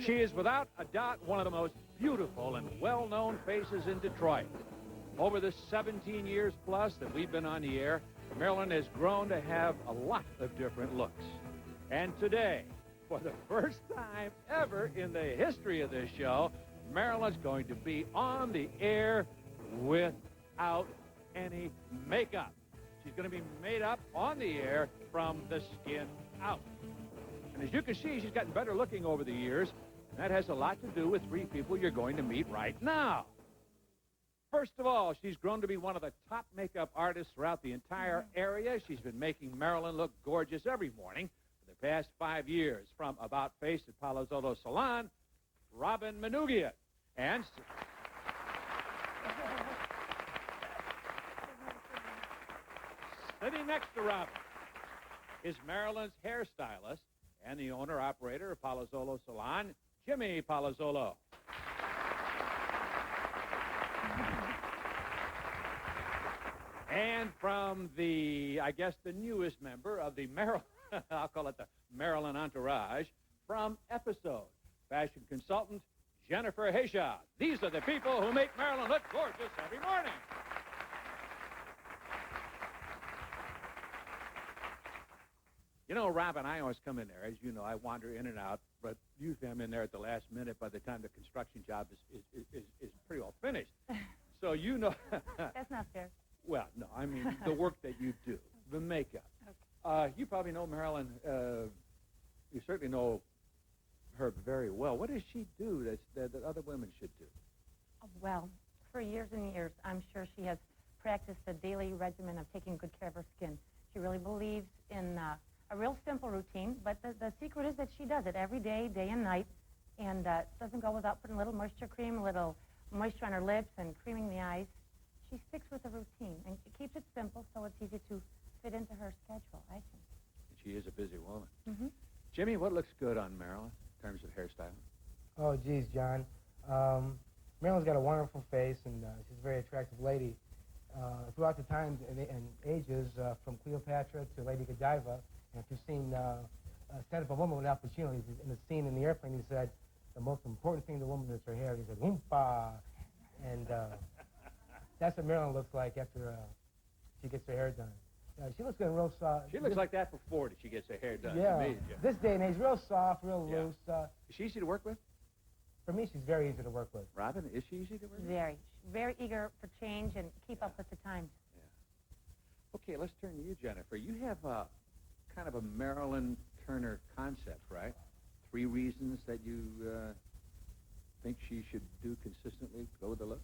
She is without a doubt one of the most beautiful and well-known faces in Detroit. Over the 17 years plus that we've been on the air, Marilyn has grown to have a lot of different looks. And today, for the first time ever in the history of this show, Marilyn's going to be on the air without any makeup. She's going to be made up on the air from the skin out. And as you can see, she's gotten better looking over the years, and that has a lot to do with three people you're going to meet right now. First of all, she's grown to be one of the top makeup artists throughout the entire area. She's been making Marilyn look gorgeous every morning for the past 5 years. From About Face at Palazzolo Salon, Robin Manugian. And sitting next to Robin is Marilyn's hairstylist and the owner-operator of Palazzolo Salon, Jimmy Palazzolo. And from the, I guess, the newest member of the Marilyn, I'll call it the Marilyn entourage, from Episode, fashion consultant Jennifer Hayshaw. These are the people who make Marilyn look gorgeous every morning. You know, Robin, I always come in there. As you know, I wander in and out, but usually I'm in there at the last minute by the time the construction job is pretty well finished. So you know... That's not fair. Well, no, I mean the work that you do, the makeup. Okay. You probably know Marilyn. You certainly know her very well. What does she do that other women should do? Well, for years and years, I'm sure she has practiced a daily regimen of taking good care of her skin. She really believes in a real simple routine, but the secret is that she does it every day, day and night, and doesn't go without putting a little moisture cream, a little moisture on her lips, and creaming the eyes. She sticks with the routine, and she keeps it simple so it's easy to fit into her schedule, I think. She is a busy woman. Mm-hmm. Jimmy, what looks good on Marilyn in terms of hairstyling? Oh, geez, John. Marilyn's got a wonderful face, and she's a very attractive lady. Throughout the times and ages, from Cleopatra to Lady Godiva, and if you've seen Stand Up a Woman with Al Pacino, in the scene in the airplane, he said, the most important thing to a woman is her hair. He said, oompa. And that's what Marilyn looks like after she gets her hair done. She looks good, real soft. She looks like that before she gets her hair done. Yeah, this day and age, real soft, real loose. Is she easy to work with? For me, she's very easy to work with. Robin, is she easy to work with? Very. Very eager for change and keep up with the times. Yeah. Okay, let's turn to you, Jennifer. You have kind of a Marilyn Turner concept, right? 3 reasons that you think she should do consistently to go with the looks?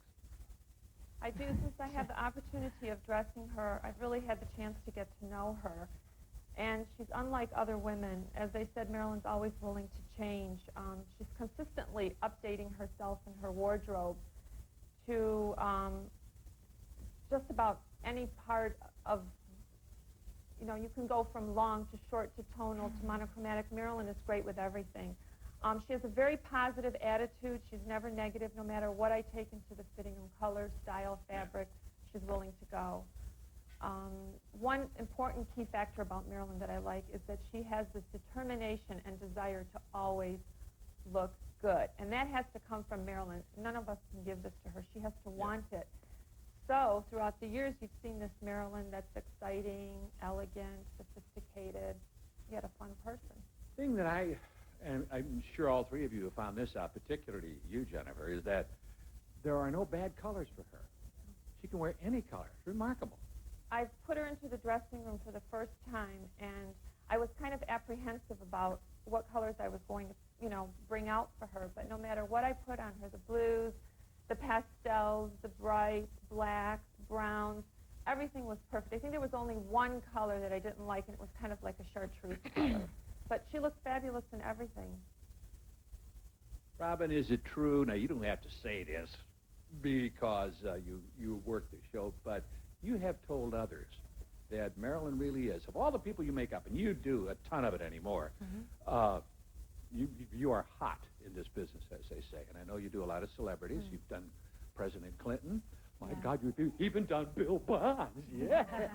I do. Since I had the opportunity of dressing her, I've really had the chance to get to know her. And she's unlike other women. As they said, Marilyn's always willing to change. She's consistently updating herself and her wardrobe to just about any part of, you know, you can go from long to short to tonal to monochromatic. Marilyn is great with everything. She has a very positive attitude. She's never negative. No matter what I take into the fitting room, color, style, fabric, she's willing to go. One important key factor about Marilyn that I like is that she has this determination and desire to always look good. And that has to come from Marilyn. None of us can give this to her. She has to want it. So throughout the years, you've seen this Marilyn that's exciting, elegant, sophisticated, yet a fun person. Thing that and I'm sure all 3 of you have found this out, particularly you, Jennifer, is that there are no bad colors for her. She can wear any color. It's remarkable. I've put her into the dressing room for the first time, and I was kind of apprehensive about what colors I was going to, you know, bring out for her. But no matter what I put on her, the blues, the pastels, the bright blacks, browns, everything was perfect. I think there was only one color that I didn't like, and it was kind of like a chartreuse color. But she looks fabulous in everything. Robin, is it true? Now, you don't have to say this because you work the show, but you have told others that Marilyn really is. Of all the people you make up, and you do a ton of it anymore, you are hot in this business, as they say. And I know you do a lot of celebrities. You've done President Clinton. My God, you've even done Bill Bonds. Yeah.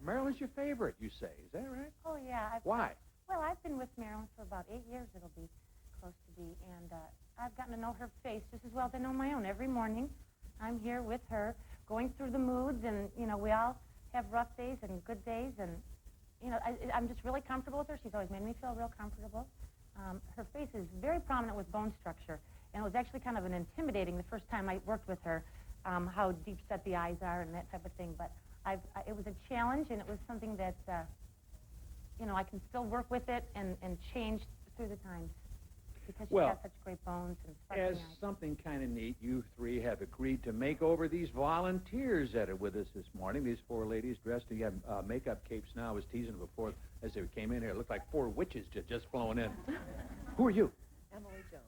Marilyn's your favorite, you say. Is that right? Oh, yeah. Why? Well, I've been with Marilyn for about 8 years, it'll be close to be, and I've gotten to know her face just as well as I know my own. Every morning, I'm here with her, going through the moods, and, you know, we all have rough days and good days, and, you know, I'm just really comfortable with her. She's always made me feel real comfortable. Her face is very prominent with bone structure, and it was actually kind of an intimidating the first time I worked with her, how deep set the eyes are and that type of thing, but it was a challenge, and it was something that, you know, I can still work with it and change through the times because she's got such great bones and sparkling As eyes. something kind of neat, you three have agreed to make over these volunteers that are with us this morning. These 4 ladies dressed, you have makeup capes now. I was teasing them before as they came in here. It looked like 4 witches just flown in. Who are you? Emily Jones.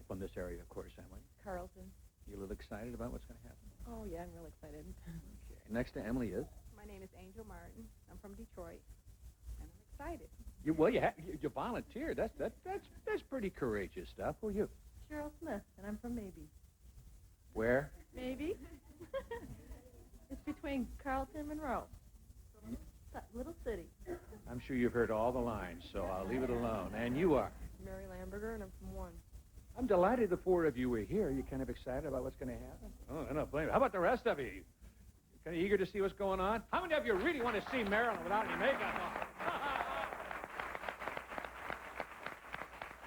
From this area, of course, Emily. Carlton. You a little excited about what's going to happen? Oh, yeah, I'm real excited. Okay. Next to Emily is? My name is Angel Martin. I'm from Detroit, and I'm excited. You volunteered. That's pretty courageous stuff. Who are you? Cheryl Smith, and I'm from Maybe. Where? Maybe? It's between Carlton and Monroe. That little city. I'm sure you've heard all the lines, so I'll leave it alone. And you are? Mary Lamberger, and I'm from One. I'm delighted the 4 of you were here. You kind of excited about what's going to happen? Oh, I don't blame you. How about the rest of you? Kind of eager to see what's going on? How many of you really want to see Marilyn without any makeup on?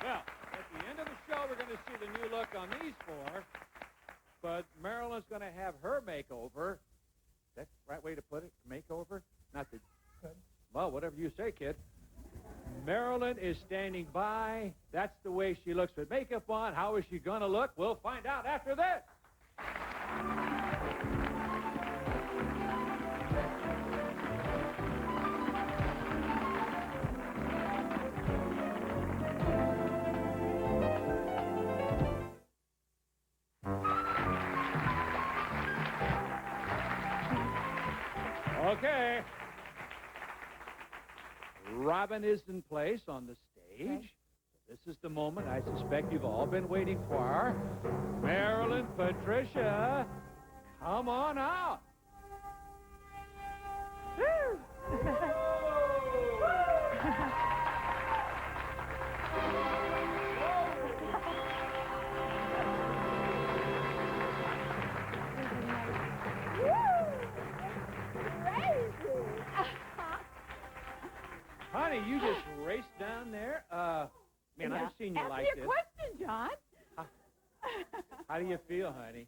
Well, at the end of the show, we're going to see the new look on these 4. But Marilyn's going to have her makeover. That's the right way to put it? Makeover? Not the... Well, whatever you say, kid. Marilyn is standing by. That's the way she looks with makeup on. How is she going to look? We'll find out after this. Okay. Robin is in place on the stage. Okay. This is the moment I suspect you've all been waiting for. Marilyn, Patricia, come on out. Honey, you just raced down there. Man, I've seen you like this. Ask me a question, John. How do you feel, honey?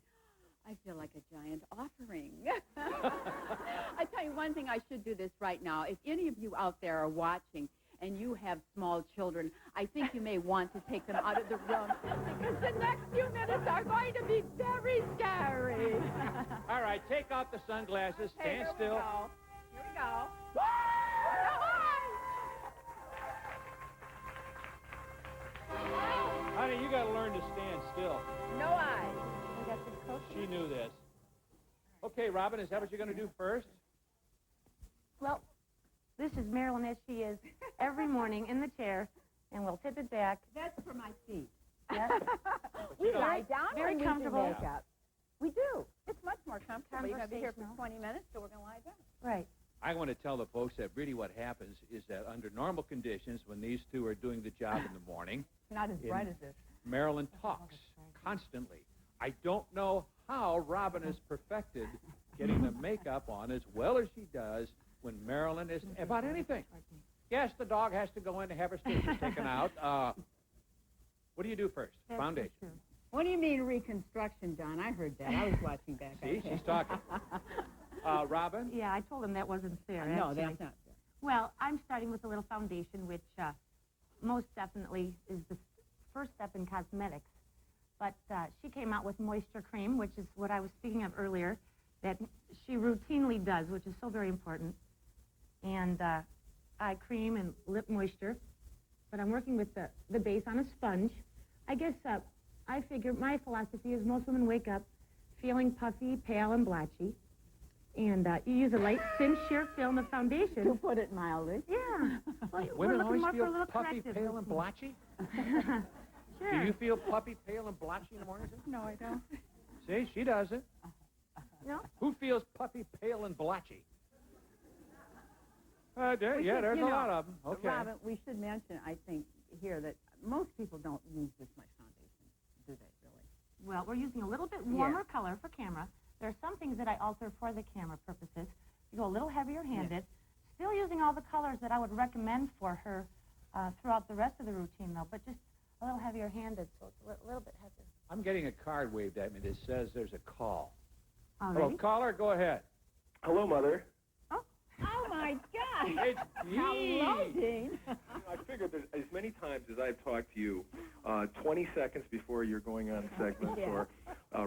I feel like a giant offering. I tell you one thing, I should do this right now. If any of you out there are watching and you have small children, I think you may want to take them out of the room because the next few minutes are going to be very scary. All right, take off the sunglasses. Stand still. Here we go. Honey, you got to learn to stand still. No eyes. We got some coaching. She knew this. Okay, Robin, is that what you're going to do first? Well, this is Marilyn as she is every morning in the chair, and we'll tip it back. That's for my seat. Yes. We lie down very when we comfortable. do makeup. We do. It's much more comfortable. You're going to be here for Conversational. 20 minutes, so we're going to lie down. Right. I want to tell the folks that really what happens is that under normal conditions, when these 2 are doing the job in the morning, Not as bright as this. Marilyn talks constantly. I don't know how Robin has perfected getting the makeup on as well as she does when Marilyn is about anything. Yes, the dog has to go in to have her stitches taken out. What do you do first? That's Foundation. true. What do you mean reconstruction, John? I heard that. I was watching back. See, she's talking. Robin? Yeah, I told him that wasn't fair. No, actually. that's not fair. Well, I'm starting with a little foundation, which most definitely is the first step in cosmetics. But she came out with moisture cream, which is what I was speaking of earlier, that she routinely does, which is so very important. And eye cream and lip moisture. But I'm working with the base on a sponge. I guess I figure my philosophy is most women wake up feeling puffy, pale, and blotchy. And you use a light, thin, sheer film of foundation. To put it mildly. Yeah. Well, we're Women looking always more for a feel little puffy, corrective. pale, and blotchy? Sure. Do you feel puffy, pale, and blotchy in the mornings? No, I don't. See, she doesn't. No? Who feels puffy, pale, and blotchy? There's a lot of them. Okay. Robin, we should mention, I think, here that most people don't use this much foundation, do they, really? Well, we're using a little bit warmer color for camera. There are some things that I alter for the camera purposes. You go a little heavier-handed, still using all the colors that I would recommend for her throughout the rest of the routine, though, but just a little heavier-handed, so it's a little bit heavier. I'm getting a card waved at me that says there's a call. Already? Hello, caller, go ahead. Hello, Mother. Oh, my God. It's me. Hello, Dean. I figured that as many times as I've talked to you, 20 seconds before you're going on segments or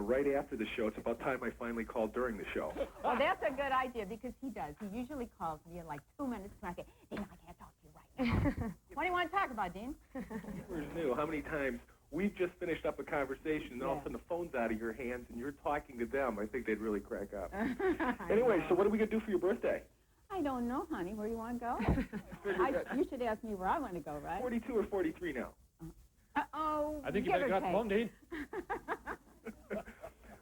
right after the show, it's about time I finally called during the show. Well, that's a good idea because he does. He usually calls me in like 2 minutes and I say, Dean, I can't talk to you right now. What do you want to talk about, Dean? Viewers knew how many times we've just finished up a conversation and all of a sudden the phone's out of your hands and you're talking to them. I think they'd really crack up. Anyway, so what are we going to do for your birthday? I don't know, honey. Where you want to go? You should ask me where I want to go, right? 42 or 43 now? Uh-oh. I think you better get off the phone, Dean.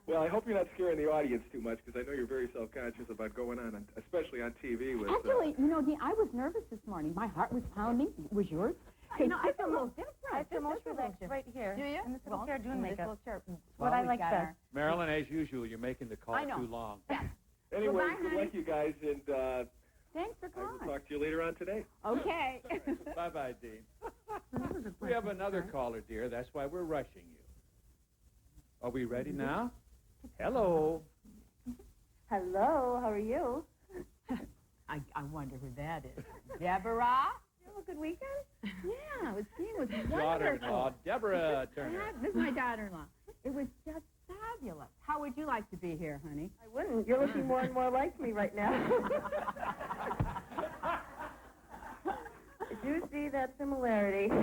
Well, I hope you're not scaring the audience too much because I know you're very self-conscious about going on, especially on TV with... Actually, you know, Dean, I was nervous this morning. My heart was pounding. Was yours? You know, I feel a little different. I feel most relaxed right here. Do you? In this little chair doing makeup. Chair. What I like best. Marilyn, as usual, you're making the call too long. Anyway, Goodbye, good luck, you guys, and thanks for I calling. will talk to you later on today. Okay. Bye-bye, Dean. We have another caller, dear. That's why we're rushing you. Are we ready now? Hello. Hello, how are you? I wonder who that is. Deborah? You have a good weekend? Yeah, it was Daughter-in-law, wonderful. Deborah Turner. This is my daughter-in-law. It was just fabulous. How would you like to be here, honey? I wouldn't. You're looking more and more like me right now. I do see that similarity.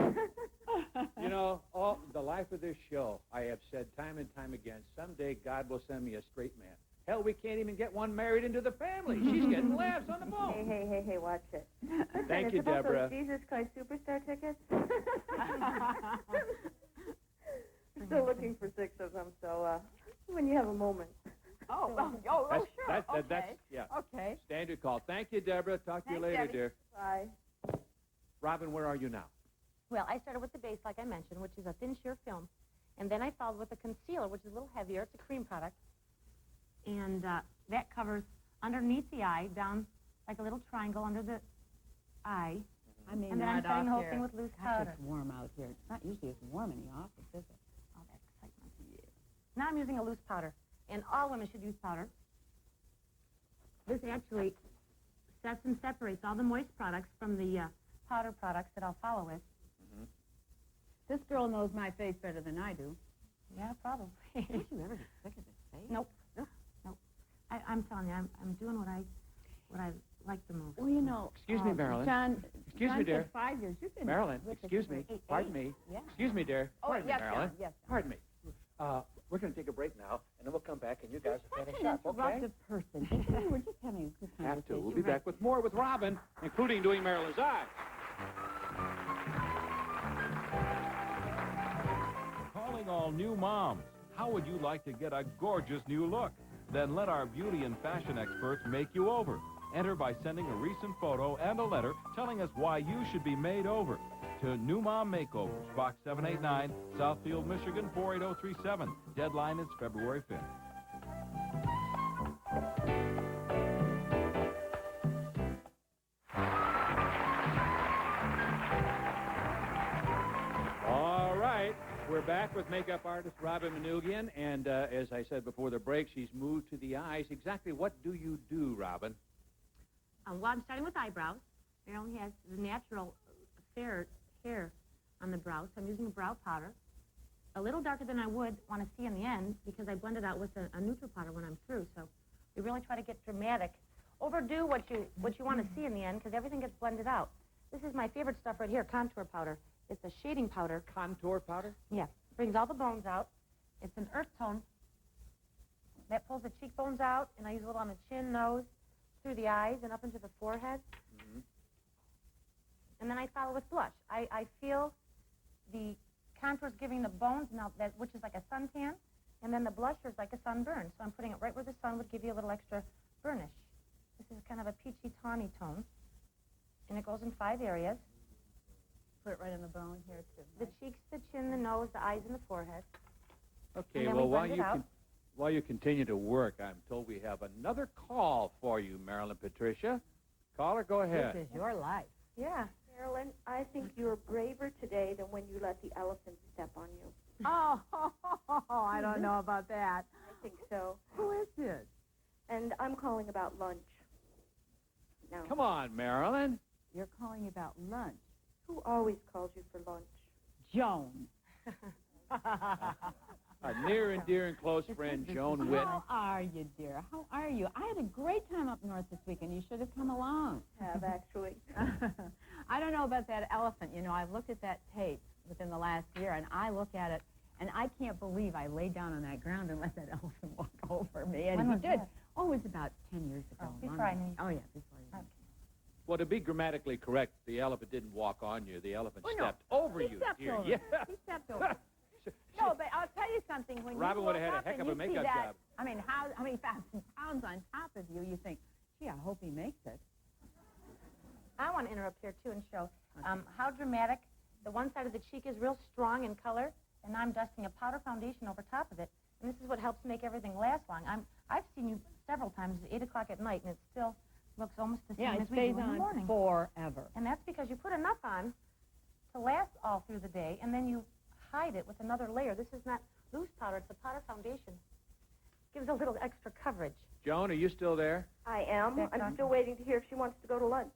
You know, all the life of this show, I have said time and time again, someday God will send me a straight man. Hell, we can't even get one married into the family. She's getting laughs on the phone. Hey, watch it. Listen, Thank you, it's about Deborah. those Jesus Christ Superstar tickets. Still looking for 6 of them, so when you have a moment. Sure. That's Okay. standard call. Thank you, Deborah. Talk to you later, Debbie. dear. Bye. Robin, where are you now? Well, I started with the base, like I mentioned, which is a thin sheer film. And then I followed with a concealer, which is a little heavier. It's a cream product. And that covers underneath the eye, down like a little triangle under the eye. I mean, And then I'm setting the whole thing with loose powder. It's warm out here. It's not usually as warm in the office, is it? All that excitement. Yeah. Now I'm using a loose powder. And all women should use powder. This actually sets and separates all the moist products from the powder products that I'll follow with. This girl knows my face better than I do. Yeah, probably. Don't you ever get sick of this face? Nope. I'm telling you, I'm doing what I like the most. Well, you know... Excuse me, Marilyn. John, Excuse John me, dear. said 5 years. You've been Marilyn, with us excuse for me. 8. Pardon me. Yeah. Excuse me, dear. Oh, Pardon yes, me, Marilyn. John, yes, John. Pardon me. We're going to take a break now, and then we'll come back, and you guys will Such finish an up, okay? interruptive person. We're just having a good conversation. Have to. We'll be back with more with Robin, including doing Marilyn's eyes. Calling all new moms. How would you like to get a gorgeous new look? Then let our beauty and fashion experts make you over. Enter by sending a recent photo and a letter telling us why you should be made over. To New Mom Makeovers, Box 789, Southfield, Michigan 48037. Deadline is February 5th. All right. We're back with makeup artist Robin Manoogian, and as I said before the break, she's moved to the eyes. Exactly what do you do, Robin? Well, I'm starting with eyebrows. Marilyn has the natural fair hair on the brow, so I'm using a brow powder. A little darker than I would want to see in the end because I blend it out with a neutral powder when I'm through. So we really try to get dramatic. Overdo what you want to see in the end because everything gets blended out. This is my favorite stuff right here, contour powder. It's a shading powder. Contour powder? Yeah. Brings all the bones out. It's an earth tone that pulls the cheekbones out, and I use a little on the chin, nose, through the eyes, and up into the forehead. Mm-hmm. And then I follow with blush. I feel the contours giving the bones, now that which is like a suntan, and then the blusher is like a sunburn. So I'm putting it right where the sun would give you a little extra burnish. This is kind of a peachy tawny tone. and it goes in 5 areas. Put it right in the bone here, too. The cheeks, the chin, the nose, the eyes, and the forehead. Okay, And then well, we blend it out. while you continue to work, I'm told we have another call for you, Marilyn Patricia. Caller, go ahead. This is your life. Yeah. Marilyn, I think you're braver today than when you let the elephant step on you. Oh, I don't know about that. I think so. Who is this? And I'm calling about lunch. Now, Come on, Marilyn. You're calling about lunch. who always calls you for lunch? Joan. Our near and dear and close friend, Joan Witt. How are you, dear? How are you? I had a great time up north this weekend. You should have come along. Have, actually. I don't know about that elephant. You know, I've looked at that tape within the last year, and I look at it, and I can't believe I laid down on that ground and let that elephant walk over me. And When he was did. that? Oh, it was about 10 years ago. Before I knew. Oh, yeah, before you. Okay. Well, to be grammatically correct, the elephant didn't walk on you. The elephant Oh, no. stepped over He you, stepped dear. over. Yeah. He stepped over. No, but I'll tell you something. When Robin you would have look had a up heck and of a you see makeup that, job. I mean, how many thousand pounds on top of you, you think, gee, I hope he makes it. I want to interrupt here, too, and show how dramatic. The one side of the cheek is real strong in color, and I'm dusting a powder foundation over top of it. And this is what helps make everything last long. I've seen you several times at 8 o'clock at night, and it still looks almost the same Yeah, it as we do stays in the on morning. forever. And that's because you put enough on to last all through the day, and then you hide it with another layer. This is not loose powder. It's a powder foundation. Gives a little extra coverage. Joan, are you still there? I am. That's I'm awesome. still waiting to hear if she wants to go to lunch.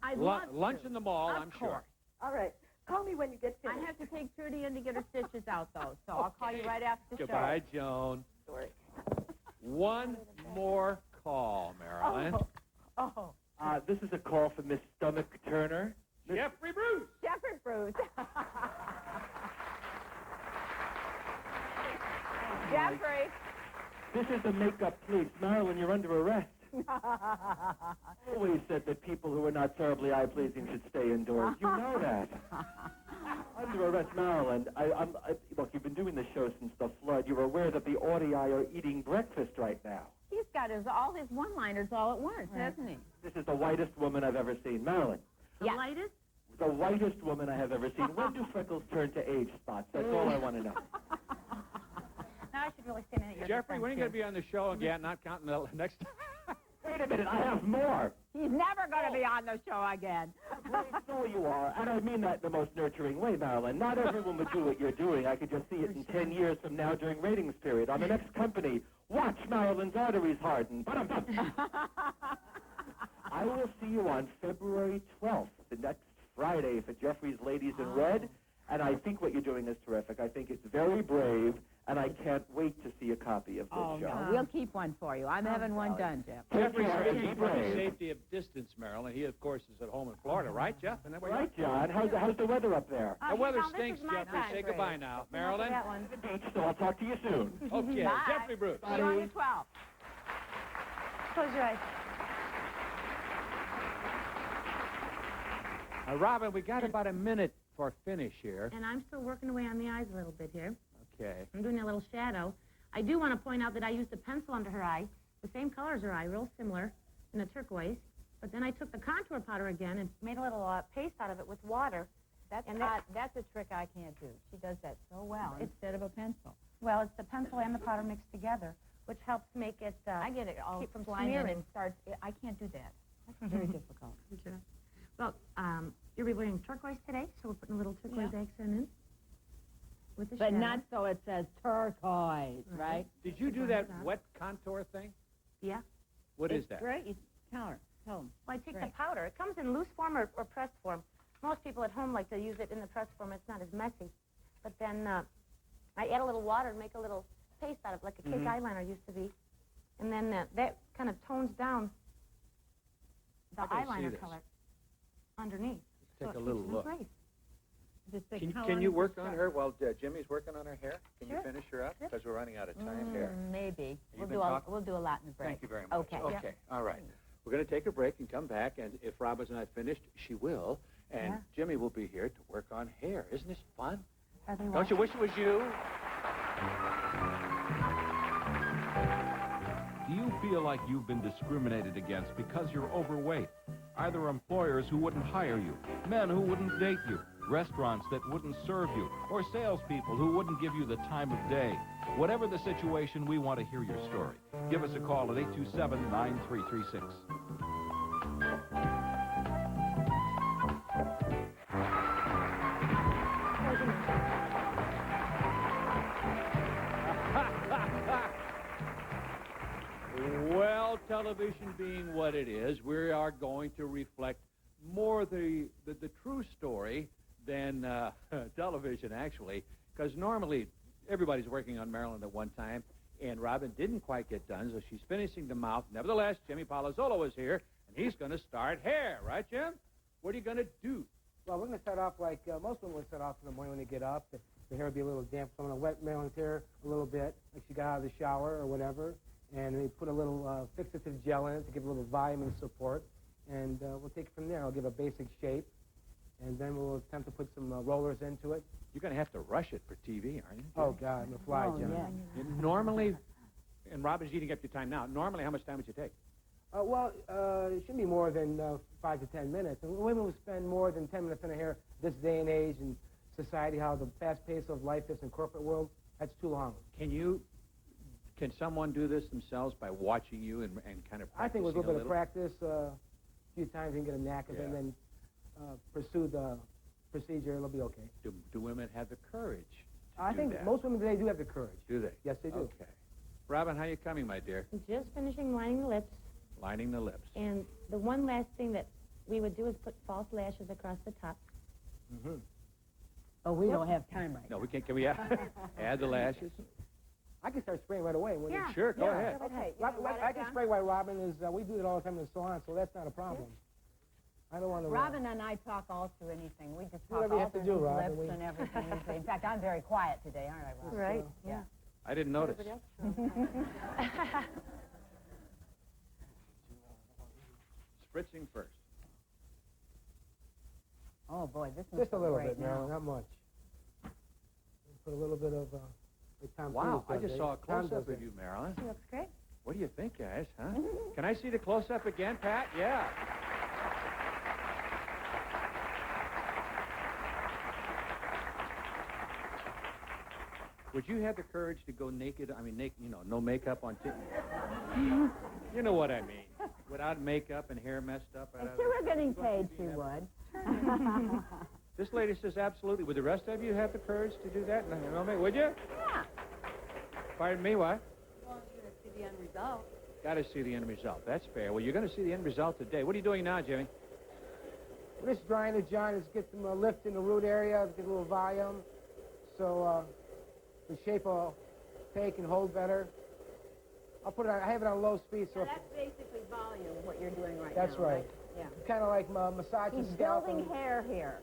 I'd love Lunch to. in the mall, Of I'm sure. course. All right. Call me when you get I finished. have to take Trudy in to get her stitches out, though, so I'll call you right after the Goodbye, Joan. Sorry. One more call, Marilyn. show. Oh, This is a call for Miss Stomach Turner. Jeffrey Bruce. Jeffrey Bruce. Jeffrey. This is a makeup police. Marilyn, you're under arrest. Always said that people who are not terribly eye-pleasing should stay indoors. You know that. Under arrest, Marilyn. Look, you've been doing the show since the flood. You're aware that the Audii are eating breakfast right now. He's got all his one-liners all at once, hasn't he? This is the whitest woman I've ever seen. Marilyn, The lightest? the whitest woman I have ever seen. When do freckles turn to age spots? That's all I want to know. Now I should really stand in at your Jeffrey, when are you going defense to be on the show again? Not counting the next time. Wait a minute, I have more. He's never going to be on the show again. Great, so you are. And I mean that in the most nurturing way, Marilyn. Not everyone would do what you're doing. I could just see it in 10 years from now during ratings period. On the next company, watch Marilyn's arteries harden. Ba-dum-bum. I will see you on February 12th, the next Friday, for Jeffrey's Ladies in Red. And I think what you're doing is terrific. I think it's very brave, and I can't wait to see a copy of this Oh, show. no, we'll keep one for you. I'm having one done, Jeff. Jeffrey's care and be for the brave. safety of distance, Marilyn. He, of course, is at home in Florida, right, Jeff? Isn't that where you Right, John. How's the weather up there? The weather this is stinks, my Jeffrey. time. Say goodbye now. Marilyn? That one. The beach, so I'll talk to you soon. Okay, Bye. Jeffrey Bruce. See you on the 12th. Close your eyes. Robin, we got about a minute for finish here. And I'm still working away on the eyes a little bit here. Okay. I'm doing a little shadow. I do want to point out that I used a pencil under her eye, the same color as her eye, real similar, in a turquoise. But then I took the contour powder again and made a little paste out of it with water. That's a trick I can't do. She does that so well instead of a pencil. Well, it's the pencil and the powder mixed together, which helps make it I get it all keep from slimy and smearing. it starts. I can't do that. That's very difficult. Okay. Well, you're wearing turquoise today, so we're putting a little turquoise accent in with the But shadow. not so it says turquoise, right? Did you do that wet contour thing? Yeah. What is It's that? great. Tell them. Well, I take the Right. powder. It comes in loose form or pressed form. Most people at home like to use it in the pressed form. It's not as messy. But then I add a little water and make a little paste out of it, like a cake eyeliner used to be. And then that kind of tones down the I can see eyeliner this. color underneath. Let's take So a it little keeps look. them great. Just think, Can, how can long you does work this on go? her while Jimmy's working on her hair? Can Sure. you finish her up? Sure. Because we're running out of time here. Maybe. You've been talking? We'll do a lot in the break. Thank you very much. Okay. Okay. All right. We're going to take a break and come back, and if Robin's not finished, she will. And Yeah. Jimmy will be here to work on hair. Isn't this fun? Are they Don't you wish it was you? Do you feel like you've been discriminated against because you're overweight? Are there employers who wouldn't hire you, men who wouldn't date you, restaurants that wouldn't serve you, or salespeople who wouldn't give you the time of day? Whatever the situation, we want to hear your story. Give us a call at 827-9336. Well, television being what it is, we are going to reflect more the true story than television, actually, because normally everybody's working on Marilyn at one time, and Robin didn't quite get done, so she's finishing the mouth. Nevertheless, Jimmy Palazzolo is here, and he's going to start hair. Right, Jim? What are you going to do? Well, we're going to start off like most women would start off in the morning when they get up. The hair will be a little damp, so I'm going to wet Marilyn's hair a little bit, like she got out of the shower or whatever, and we put a little fixative gel in it to give a little volume and support, and we'll take it from there. I'll give a basic shape, and then we'll attempt to put some rollers into it. You're going to have to rush it for TV, aren't you? Oh, God, I'm a fly, John. Yeah. Normally, and Robin's eating up your time now, normally how much time would you take? Well, it shouldn't be more than 5 to 10 minutes. And women will spend more than 10 minutes in their hair this day and age in society, how the fast pace of life is in corporate world. That's too long. Can someone do this themselves by watching you and kind of practicing I think with a little bit of practice, a few times you can get a knack of it, and then pursue the procedure, it'll be okay. Do women have the courage to I do think that? most women today do have the courage. Do they? Yes, they do. Okay. Robin, how you coming, my dear? Just finishing lining the lips. Lining the lips. And the one last thing that we would do is put false lashes across the top. Mm-hmm. Oh, we don't have time right No, we can't. Can we add the lashes? I can start spraying right away. Yeah. Sure, go ahead. Okay. I can spray while Robin is, we do it all the time in the salon, so that's not a problem. I don't want to... Robin and I talk all through anything. We just talk Whatever you all have to through do, these Robin, lips and everything. In fact, I'm very quiet today, aren't I, Robin? Right, Yeah. I didn't notice. Spritzing first. Oh, boy, this is Just a little great bit, now. Marilyn, not much. Put a little bit of... like Tom Wow, Cruise I does, just eh? saw a Tom close-up does of it. you, Marilyn. She looks great. What do you think, guys, huh? Can I see the close-up again, Pat? Yeah. Would you have the courage to go naked? I mean, naked, no makeup on TV? You know what I mean. Without makeup and hair messed up. If she were getting paid, she would. This lady says absolutely. Would the rest of you have the courage to do that? No, would you? Yeah. Pardon me, what? Well, you're going to see the end result. Got to see the end result. That's fair. Well, you're going to see the end result today. What are you doing now, Jimmy? We're just drying it, John. Just get some lift in the root area, get a little volume, so the shape will take and hold better. I'll put it on, I have it on low speed, so... Now, that's basically volume, what you're doing right That's now, right. Yeah. Kind of like massaging He's scalp. building hair here.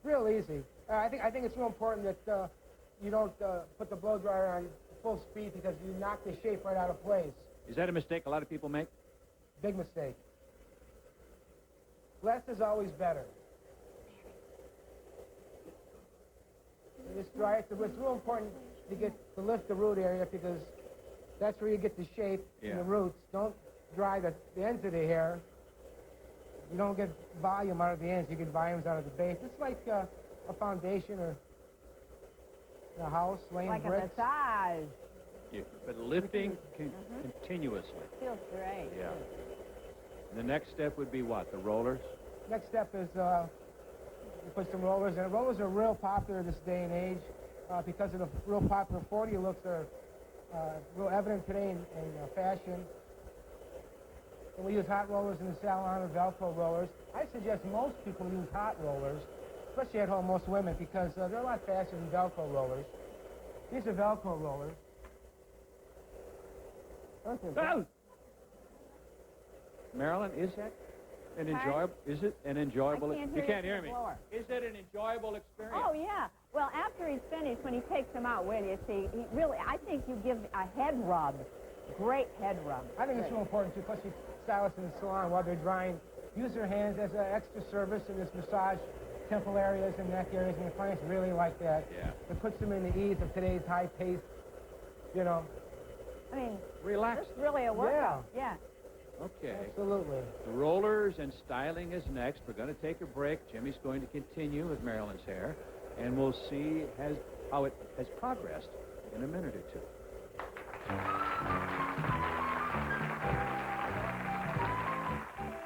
Real easy. I think it's real important that you don't put the blow dryer on full speed because you knock the shape right out of place. Is that a mistake a lot of people make? Big mistake. Less is always better. You just dry it. It's real important to lift the root area because that's where you get the shape in the roots. Don't dry the ends of the hair. You don't get volume out of the ends. You get volumes out of the base. It's like a foundation or a house laying Like bricks. a massage. Yeah, but lifting continuously. Feels great. Yeah. And the next step would be what? The rollers? Next step is you put some rollers in. Rollers are real popular this day and age because of the real popular 40 looks are real evident today in fashion. And we use hot rollers in the salon or Velcro rollers. I suggest most people use hot rollers, especially at home, most women, because they're a lot faster than Velcro rollers. These are Velcro rollers. Oh! Marilyn, is that an enjoyable? Is it an enjoyable? I can't hear you you can't from hear the me. floor. Is it an enjoyable experience? Oh, yeah. Well, after he's finished, when he takes them out, where do you see? I think you give a head rub. Great head rub. I think it's real important, too, especially stylists in the salon while they're drying. Use their hands as an extra service in this massage temple areas and neck areas, and the clients really like that. Yeah. It puts them in the ease of today's high pace, I mean, relax. this is really a workout. Yeah. Okay. Absolutely. The rollers and styling is next. We're going to take a break. Jimmy's going to continue with Marilyn's hair, and we'll see how it has progressed in a minute or two.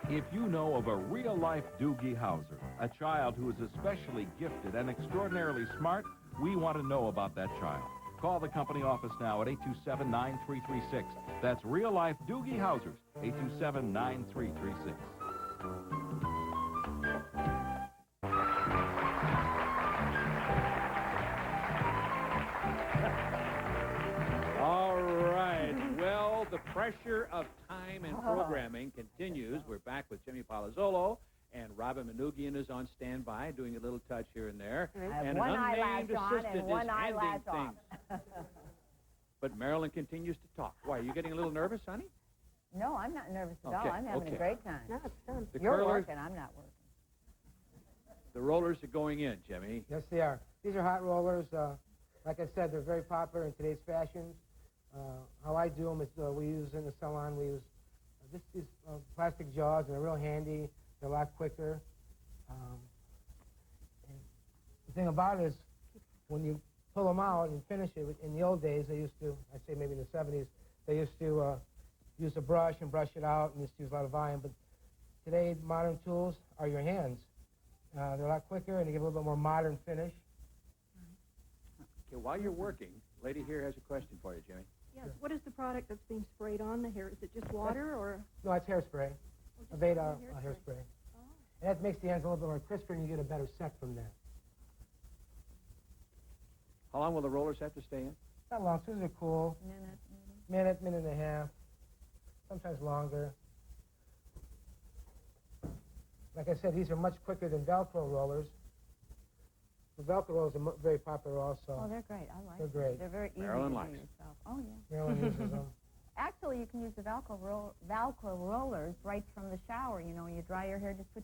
If you know of a real-life Doogie Howser, a child who is especially gifted and extraordinarily smart, we want to know about that child. Call the company office now at 827-9336. That's real-life Doogie Howsers, 827-9336. All right. Well, the pressure of time and programming continues. We're back with Jimmy Palazzolo, and Robin Manoogian is on standby, doing a little touch here and there. I have And one an unnamed eyelash on assistant and one is handing eyelash off. things. But Marilyn continues to talk. Why, are you getting a little nervous, honey? No, I'm not nervous at Okay, all. I'm having okay. a great time. No, it's fun. The You're curlers, working. I'm not working. the rollers are going in, Jimmy. Yes, they are. These are hot rollers. Like I said, they're very popular in today's fashions. How I do them is we use in the salon, we use these plastic jaws, and they're real handy. They're a lot quicker. And the thing about it is when you pull them out and finish it, in the old days, they used to, I'd say maybe in the 70s, they used to use a brush and brush it out and used to use a lot of volume. But today, modern tools are your hands. They're a lot quicker and they give a little bit more modern finish. Okay, while you're working, lady here has a question for you, Jimmy. Yes. What is the product that's being sprayed on the hair? Is it just water or? No, it's hairspray. just Aveda hairspray? hairspray. And that makes the ends a little bit more crisper and you get a better set from that. How long will the rollers have to stay in? Not long, as soon as they're cool. Minute and a half. Sometimes longer. Like I said, these are much quicker than Velcro rollers. The Velcro rollers are very popular also. Oh, they're great. I like They're them. great. They're very easy Marilyn to likes do them. yourself. Oh, yeah. Marilyn uses them. Actually, you can use the Velcro rollers right from the shower. You know, when you dry your hair, just put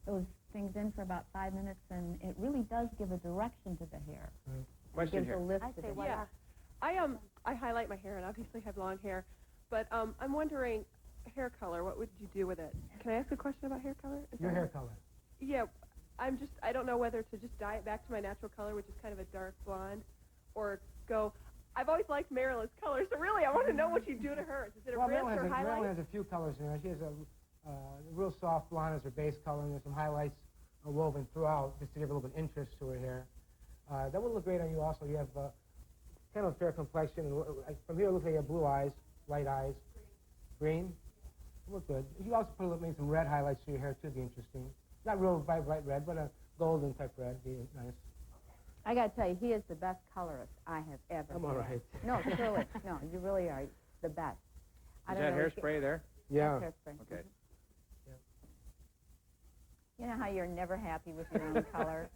those things in for about 5 minutes, and it really does give a direction to the hair. Right. Question It gives here. a lift I to say the why hair. Yeah, I highlight my hair and obviously have long hair, but I'm wondering, hair color. What would you do with it? Can I ask a question about hair color? Is Your that hair right? color. Yeah, I don't know whether to just dye it back to my natural color, which is kind of a dark blonde, or go. I've always liked Marilyn's color, so really I want to know what you do to hers. Is it a rinse or highlight? Marilyn has a few colors in her. She has a real soft blonde as her base color, and there's some highlights woven throughout just to give a little bit of interest to her hair. That would look great on you also. You have kind of a fair complexion. And from here, it looks like you have blue eyes, light eyes, green. Look good. You also put maybe some red highlights to your hair, too, be interesting. Not real bright red, but a golden type red be nice. I got to tell you, he is the best colorist I have ever I'm all had. right. No, truly. No, you really are the best. I Is don't that know, hairspray there? Yeah. That's hairspray. Okay. You know how you're never happy with your own color?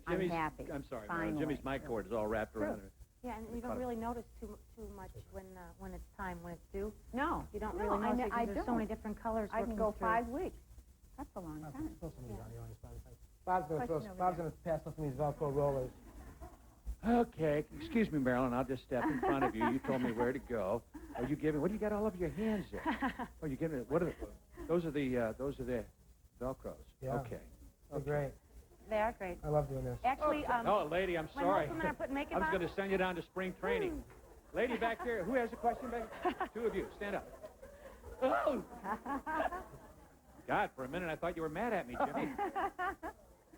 I'm Jimmy's, happy. I'm sorry, Finally. Marilyn. Jimmy's mic cord is all wrapped around her. Yeah, and you don't really notice too much when it's time, when it's due. No. You don't No, really notice it I 'cause there's so don't. many different colors I can working go through. 5 weeks. That's a long time. Throw some of these on you on your Spotify. Bob's going Question over to pass us some of these Velcro rollers. Okay, excuse me, Marilyn. I'll just step in front of you. You told me where to go. Are you giving? What do you got all over your hands there? Oh, you giving? What are those? Are the Velcros? Yeah. Okay. They're great. They are great. I love doing this. Actually, Oh, lady, I'm when sorry. most women are putting makeup I was on, going to send you down to spring training. Lady back there, who has a question back? Two of you, stand up. Oh! God, for a minute I thought you were mad at me, Jimmy.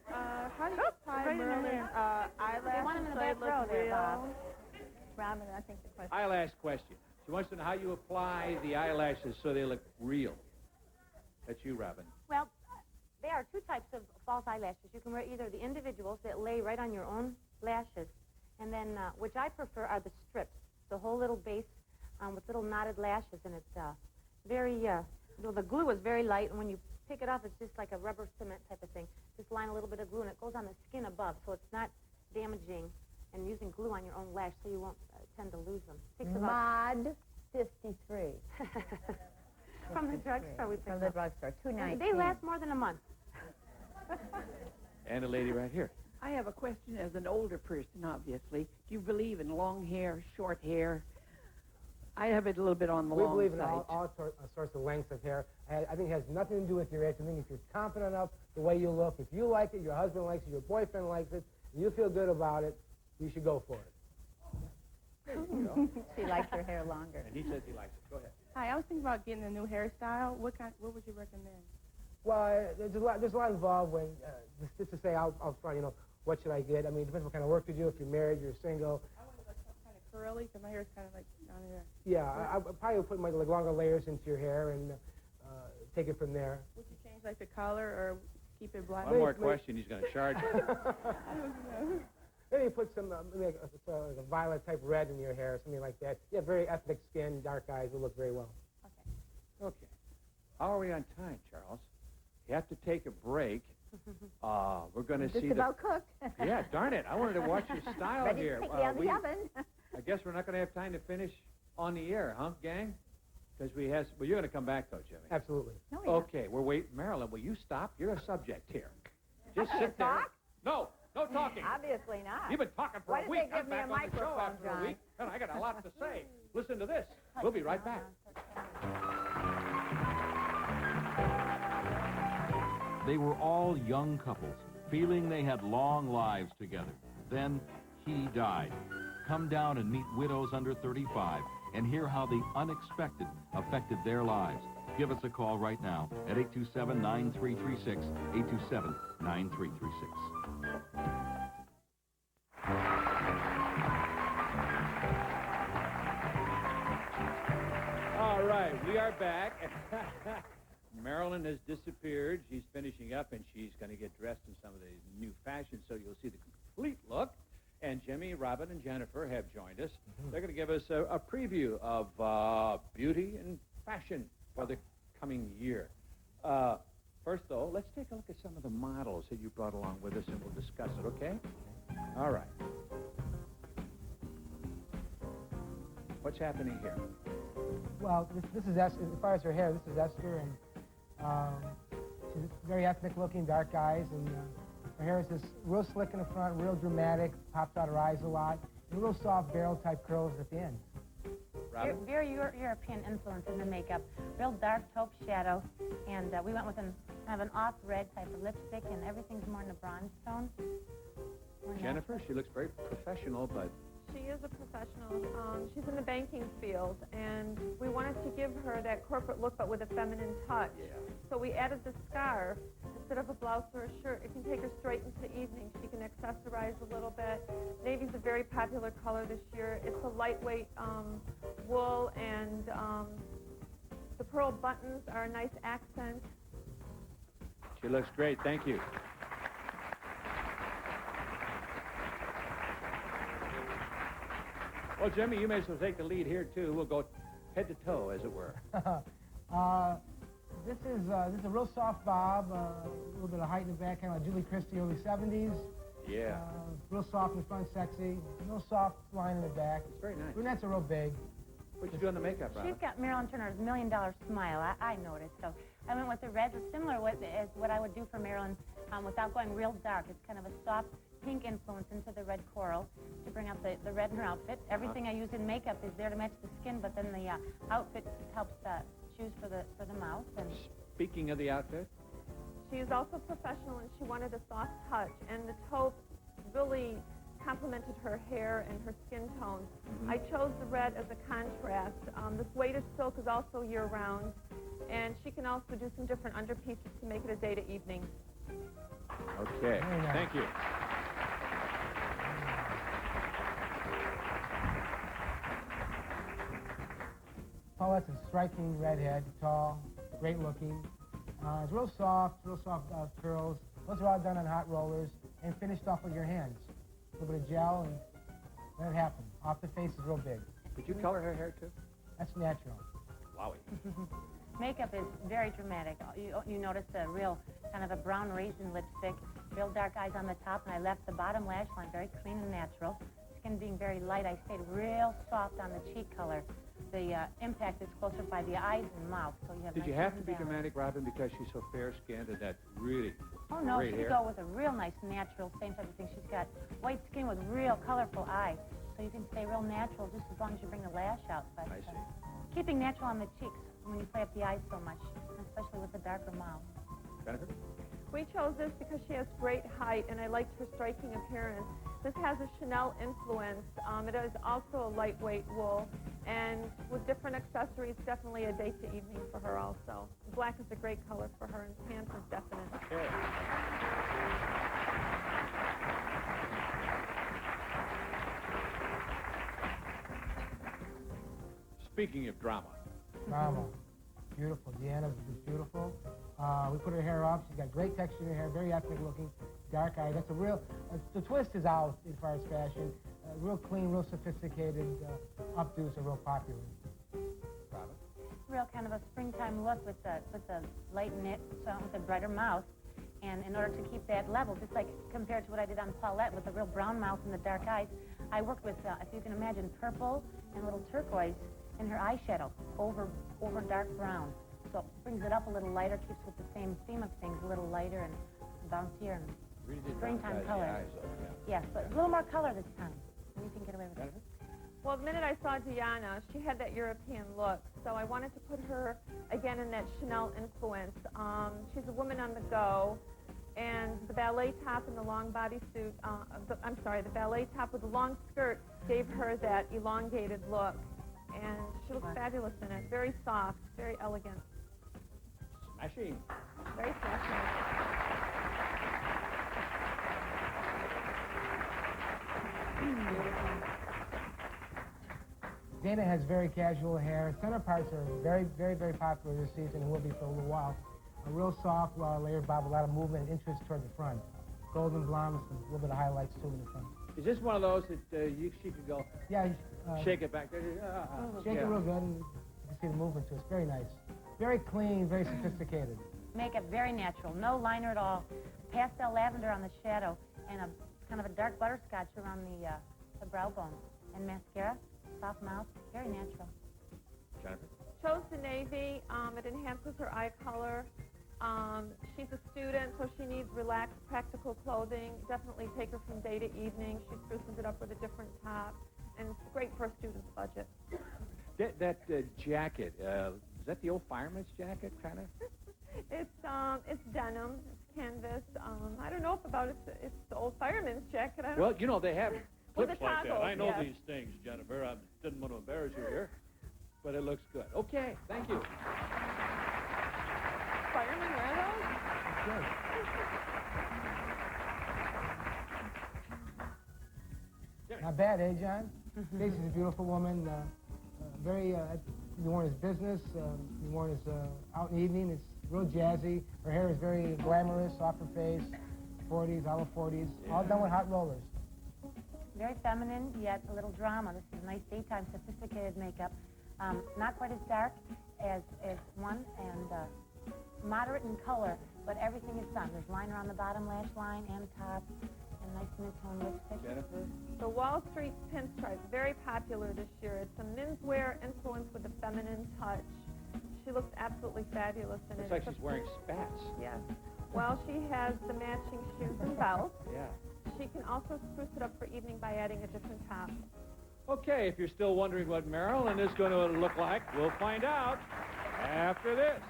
How do you tie right in Marilyn's there. They want eyelashes him in the so they back row look there, real? Bob. Robin, I think the question. Eyelash question. She wants to know how you apply the eyelashes so they look real. That's you, Robin. Well, there are two types of false eyelashes. You can wear either the individuals that lay right on your own lashes, and then, which I prefer, are the strips, the whole little base with little knotted lashes, and it's very, the glue is very light, and when you pick it off, it's just like a rubber cement type of thing. Just line a little bit of glue, and it goes on the skin above, so it's not damaging, and using glue on your own lash so you won't tend to lose them. Takes about Mod 53. from the drugstore we From picked the up. drugstore. $2.19. They last more than a month. And a lady right here. I have a question as an older person, obviously. Do you believe in long hair, short hair? I have it a little bit on the We long believe in side. all sorts of lengths of hair. I think it has nothing to do with your age. I think if you're confident enough the way you look, if you like it, your husband likes it, your boyfriend likes it, and you feel good about it, you should go for it. There you go. She likes her hair longer. And he says he likes it. Go ahead. Hi, I was thinking about getting a new hairstyle. What would you recommend? Well, there's a lot involved when, just to say out front, you know, what should I get? I mean, it depends what kind of work you do. If you're married, you're single. I want like something kind of curly because my hair is kind of like down here. Yeah, I probably would put like longer layers into your hair and take it from there. Would you change like the color or keep it black? One more question, he's going to charge you. I don't know. Maybe put some like a violet type red in your hair, something like that. Yeah, very ethnic skin, dark eyes will look very well. Okay. How are we on time, Charles? You have to take a break. We're going to see Just about cooked. Yeah, darn it. I wanted to watch your style Ready here. to take it out of the oven. I guess we're not going to have time to finish on the air, huh, gang? Because well, you're going to come back, though, Jimmy. Absolutely. No, we're not. Okay, we're waiting. Marilyn, will you stop? You're a subject here. Just I sit can't there. talk? No talking. Obviously not. You've been talking for Why a did week. they give I'm me a back on the show microphone, after a John? week, and I got a lot to say. Listen to this. We'll be right back. They were all young couples, feeling they had long lives together. Then he died. Come down and meet widows under 35 and hear how the unexpected affected their lives. Give us a call right now at 827-9336, 827-9336. All right, we are back. Marilyn has disappeared. She's finishing up, and she's going to get dressed in some of the new fashions, so you'll see the complete look. And Jimmy, Robin, and Jennifer have joined us. They're going to give us a preview of beauty and fashion for the coming year. First, though, let's take a look at some of the models that you brought along with us, and we'll discuss it, okay? All right. What's happening here? Well, this is as far as her hair, this is Esther, and she's very ethnic looking, dark eyes, and her hair is just real slick in the front, real dramatic, pops out her eyes a lot, and real soft barrel type curls at the end. Robin? Very European influence in the makeup. Real dark taupe shadow, and we went with kind of an off red type of lipstick, and everything's more in the bronze tone. Jennifer, she looks very professional, but She is a professional. She's in the banking field, and we wanted to give her that corporate look, but with a feminine touch. yeah. So we added the scarf. Instead of a blouse or a shirt, it can take her straight into the evening. She can accessorize a little bit. Navy's a very popular color this year. It's a lightweight wool, and the pearl buttons are a nice accent. She looks great. Thank you. Well, Jimmy, you may as well take the lead here, too. We'll go head to toe, as it were. This is a real soft bob, a little bit of height in the back, kind of like Julie Christie, early 70s. Yeah. Real soft in the front, sexy. Real soft line in the back. It's very nice. Brunettes are real big. What'd you do on the makeup, Robin? She's got Marilyn Turner's $1 Million Smile, I noticed. So I went with the red, similar as what I would do for Marilyn without going real dark. It's kind of a soft pink influence into the red coral to bring out the red in her outfit. Everything I use in makeup is there to match the skin, but then the outfit helps choose for the mouth. And Speaking of the outfit, She is also professional, and she wanted a soft touch, and the taupe really complemented her hair and her skin tone. I chose the red as a contrast. This weighted silk is also year-round, and she can also do some different underpieces to make it a day to evening. okay. Very nice. Thank you. Paulette's a striking redhead, tall, great looking. It's real soft curls. Those are all done on hot rollers and finished off with your hands. A little bit of gel and let it happen. Off the face is real big. Did you color her hair, too? That's natural. Wowie. makeup is very dramatic. You notice a real kind of a brown raisin lipstick, real dark eyes on the top, and I left the bottom lash line very clean and natural. Skin being very light, I stayed real soft on the cheek color. The impact is closer by the eyes and mouth, so you have. Did nice you have to even be balance. dramatic, Robin, because she's so fair-skinned and that really Oh, no, great she hair? go with a real nice, natural, same type of thing. She's got white skin with real colorful eyes. so you can stay real natural just as long as you bring the lash out. But, I see. Keeping natural on the cheeks when you play up the eyes so much, especially with the darker mouth. Jennifer? We chose this because she has great height, and I liked her striking appearance. This has a Chanel influence. It is also a lightweight wool, and with different accessories, definitely a date to evening for her also. Black is a great color for her, and pants is definite. Okay. Speaking of drama. Drama. Beautiful. Deanna's is beautiful. We put her hair up. She's got great texture in her hair, very ethnic looking, dark eye. That's a real, the twist is out as far as fashion. Real clean, real sophisticated updos are real popular. Robin? Real kind of a springtime look with the light knit, so with a brighter mouth. And in order to keep that level, just like compared to what I did on Paulette with the real brown mouth and the dark eyes, I worked with, if you can imagine, purple and a little turquoise in her eyeshadow over dark brown. So it brings it up a little lighter, keeps with the same theme of things, a little lighter and bouncier and Really did springtime emphasize the color. eyes, though, yeah. Yes, but a little more color this time. And you can get away with it. Well, the minute I saw Deanna, she had that European look, so I wanted to put her again in that Chanel influence. She's a woman on the go, and the ballet top and the long bodysuit, the ballet top with the long skirt gave her that elongated look, and she looks fabulous in it. Very soft, very elegant. Smashing. Very smashing. Dana has very casual hair. Center parts are very, very, very popular this season and will be for a little while. A real soft, layered bob, a lot of movement and interest toward the front. Golden blonde with a little bit of highlights too in the front. Is this one of those that she could go Yeah, shake it back there? shake it real good and you can see the movement to it. It's very nice. Very clean, very sophisticated. Makeup very natural, no liner at all. Pastel lavender on the shadow and a kind of a dark butterscotch around the brow bone. And mascara, soft mouth, very natural. Jennifer? Chose the navy. It enhances her eye color. She's a student, so she needs relaxed, practical clothing. Definitely take her from day to evening. She spruces it up with a different top, and it's great for a student's budget. That jacket, is that the old fireman's jacket, kind of? It's denim, it's canvas. I don't know about it's the old fireman's jacket. I don't Well, you know, they have With clips the like that. toggles, I know yes. these things, Jennifer. I didn't want to embarrass you here, but it looks good. Okay, thank you. Firemen wear those? Good. Not bad, eh, John? Stacey's a beautiful woman. Very, you worn as business. You worn as out in the evening. It's real jazzy. Her hair is very glamorous, off her face. 40s, olive 40s. All done with hot rollers. Very feminine, yet a little drama. This is a nice daytime, sophisticated makeup. Not quite as dark as one, and moderate in color, but everything is done. There's liner on the bottom lash line and top, and nice mid-tone lipstick. Jennifer? The Wall Street pinstripe, very popular this year. It's a menswear influence with a feminine touch. She looks absolutely fabulous in Looks it. like she's wearing spats. Yes. Well, she has the matching shoes and belt. Yeah. She can also spruce it up for evening by adding a different top. Okay, if you're still wondering what Marilyn is going to look like, we'll find out after this.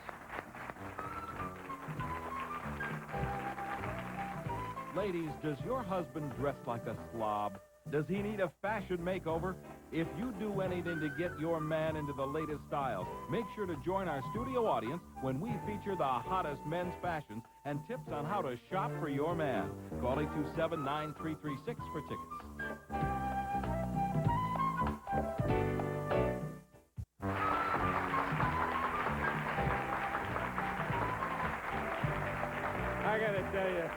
Ladies, does your husband dress like a slob? Does he need a fashion makeover? If you do anything to get your man into the latest styles, make sure to join our studio audience when we feature the hottest men's fashions and tips on how to shop for your man. Call 827-9336 for tickets. I got to tell you,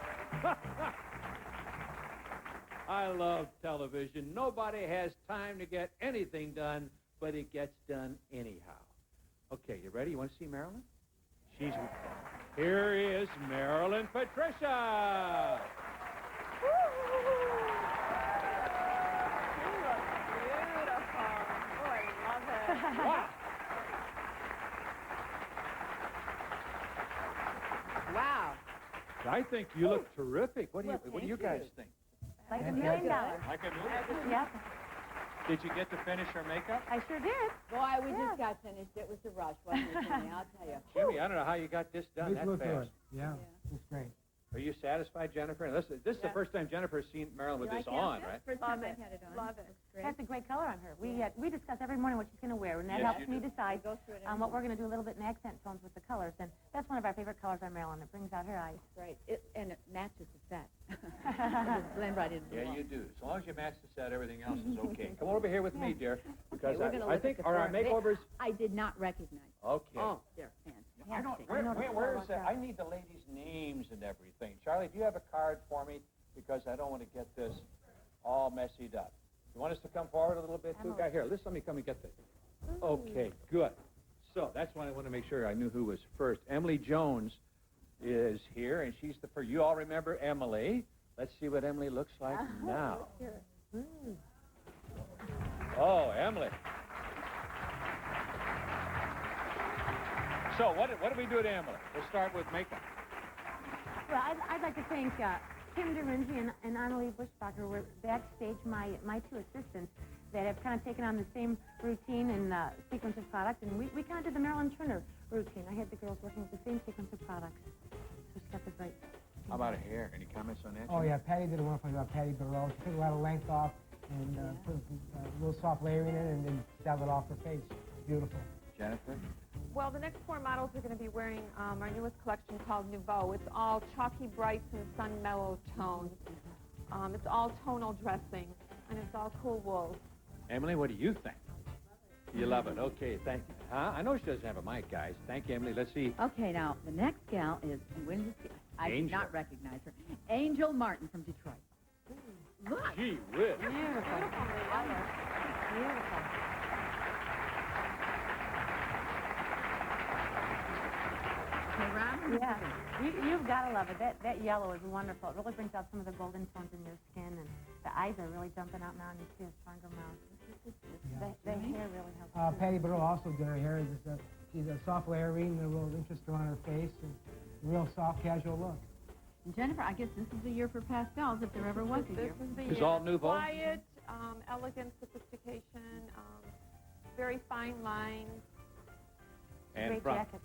I love television. Nobody has time to get anything done, but it gets done anyhow. Okay, you ready? You want to see Marilyn? Here is Marilyn Patricia. She looks beautiful. Oh, I love it. Wow. Wow. I think you look terrific. What do you guys think? Like $1 million. Like a movie? Yep. Did you get to finish her makeup? I sure did. Boy, we just got finished. It was a rush, wasn't it, Jimmy? I'll tell you. Jimmy, I don't know how you got this done that Look fast. good. Yeah, it's great. Are you satisfied, Jennifer? And this is the first time Jennifer's seen Marilyn with this on, right? First time I've had it on. Love it. Great. That's a great color on her. We discuss every morning what she's going to wear, and that Yes, helps you me do. decide Go through it what we're going to do a little bit in accent tones with the colors. And that's one of our favorite colors on Marilyn. It brings out her eyes. Right. And it matches the set. Just blend right into the Yeah, wall. you do. As long as you match the set, everything else is okay. Come over here with me, dear, because we're gonna I look think at the are our form. makeovers. I did not recognize. Okay. Oh, they're I don't. fantastic. Where's that? I need the ladies' names and everything. Charlie, do you have a card for me? Because I don't want to get this all messied up. You want us to come forward a little bit too? Guy, here, let me come and get this. Okay, good. So that's why I want to make sure I knew who was first. Emily Jones is here, and she's the first. You all remember Emily? Let's see what Emily looks like now. Oh, Emily. So what do we do to Emily? We'll start with makeup. Well, I'd like to thank Kim DeRingi and Annalie Bushbacher were backstage, my two assistants that have kind of taken on the same routine and sequence of products, and we kind of did the Marilyn Turner routine. I had the girls working with the same sequence of products. So she got the right. How about her hair? Any comments on that? Oh, yeah, Patty did a wonderful job. Patty Barrow. She took a lot of length off and put a little soft layering in it and then styled it off her face. Beautiful. Jennifer? Well, the next 4 models are going to be wearing our newest collection called Nouveau. It's all chalky brights and sun mellow tones. It's all tonal dressing, and it's all cool wool. Emily, what do you think? You love it. Okay, thank you. Huh? I know she doesn't have a mic, guys. Thank you, Emily. Let's see. Okay, now, the next gal is, I did Angel. not recognize her, Angel Martin from Detroit. Look. Gee whiz. Beautiful. Beautiful. Okay, Ron? Yeah, you've got to love it. That yellow is wonderful. It really brings out some of the golden tones in your skin, and the eyes are really jumping out now, and you see a stronger mouth. The hair really helps. Patty Barrow also did her hair. She's a soft layering, a little interest on her face, and a real soft, casual look. And Jennifer, I guess this is the year for pastels, if there ever was a year. This is the It's year. all Nouveau? Quiet, elegant sophistication, very fine lines. And Great from, jacket.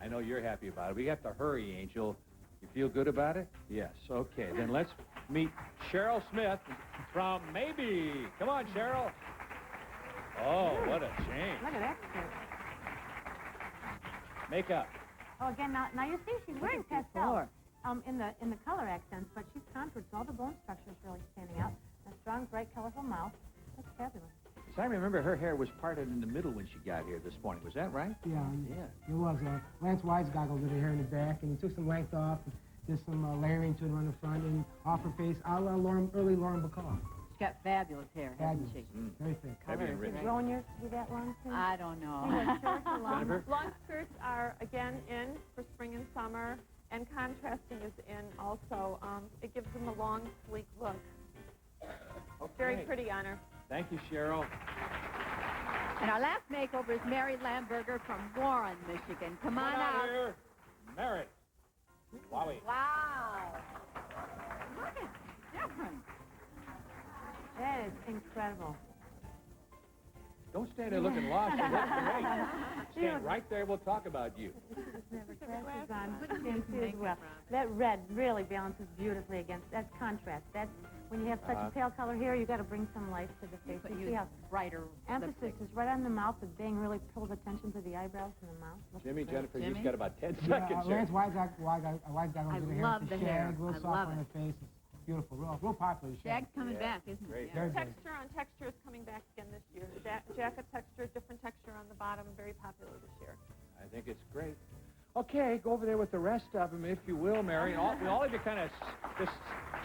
I know you're happy about it. We have to hurry, Angel. You feel good about it? Yes. Okay. Then let's meet Cheryl Smith from Maybe. Come on, Cheryl. Oh, what a change. Look at that skirt. Makeup. Oh, again, now you see she's wearing pastel in the color accents, but she's contoured, so all the bone structure is really standing out. A strong, bright, colorful mouth. That's fabulous. So I remember her hair was parted in the middle when she got here this morning. Was that right? Yeah, Yeah. it was. Lance Weisgoggle did her hair in the back, and he took some length off, and did some layering to it around the front, and off her face, a la early Lauren Bacall. She's got fabulous hair, hasn't she? Very thick. Heavy and rich. Is growing yours to be that long, too? I don't know. Jennifer? Long skirts are, again, in for spring and summer, and contrasting is in also. It gives them a long, sleek look. Okay. Very pretty on her. Thank you, Cheryl. And our last makeover is Mary Lamberger from Warren, Michigan. Come on out. Here. Mary. Wowie. Wow. Look, it's different. That is incredible. Don't stand there looking lost. You look great. Stand right there. We'll talk about you. Never glasses on. Good too as well. That red really balances beautifully against, that's contrast. That's, when you have such a pale color here, you got to bring some life to the face. But You you see how brighter emphasis lipstick. is right on the mouth. The bang really pulls attention to the eyebrows and the mouth. Looks Jimmy, great. Jennifer, Jimmy? you've got about 10 Yeah, seconds here. Lance Weisgoggle did her hair. love It's the a hair. shag, real I soft love on it. her face. It's beautiful, real popular shag. Shag's coming Yeah, back, isn't great. it? Very good. Texture on texture is coming back again this year. The jacket texture, different texture on the bottom, very popular this year. I think it's great. Okay, go over there with the rest of them, if you will, Mary. And all of you kind of just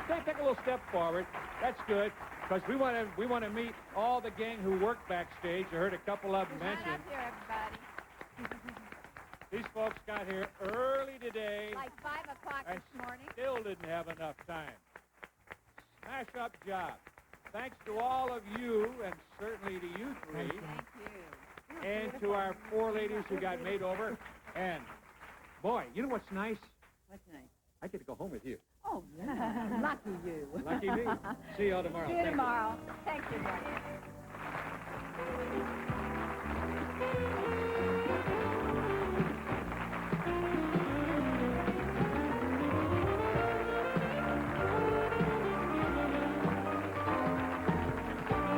take a little step forward. That's good, because we want to meet all the gang who work backstage. I heard a couple of them Come on mentioned. up here, everybody. These folks got here early today. Like 5 o'clock and this morning. still didn't have enough time. Smash up job. Thanks to all of you, and certainly to you three, Thank you. and to our 4 ladies who got made over. And, boy, you know what's nice? What's nice? I get to go home with you. Oh, yeah. Lucky you. Lucky me. See you all tomorrow. See you Thank you. tomorrow. Thank you, buddy.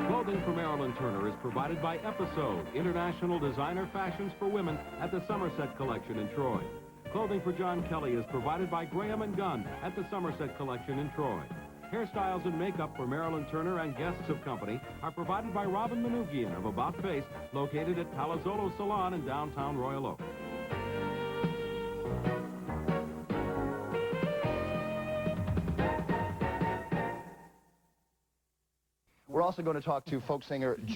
Clothing for Marilyn Turner is provided by Episode, international designer fashions for women at the Somerset Collection in Troy. Clothing for John Kelly is provided by Graham & Gunn at the Somerset Collection in Troy. Hairstyles and makeup for Marilyn Turner and guests of company are provided by Robin Manoogian of About Face, located at Palazzolo Salon in downtown Royal Oak. We're also going to talk to folk singer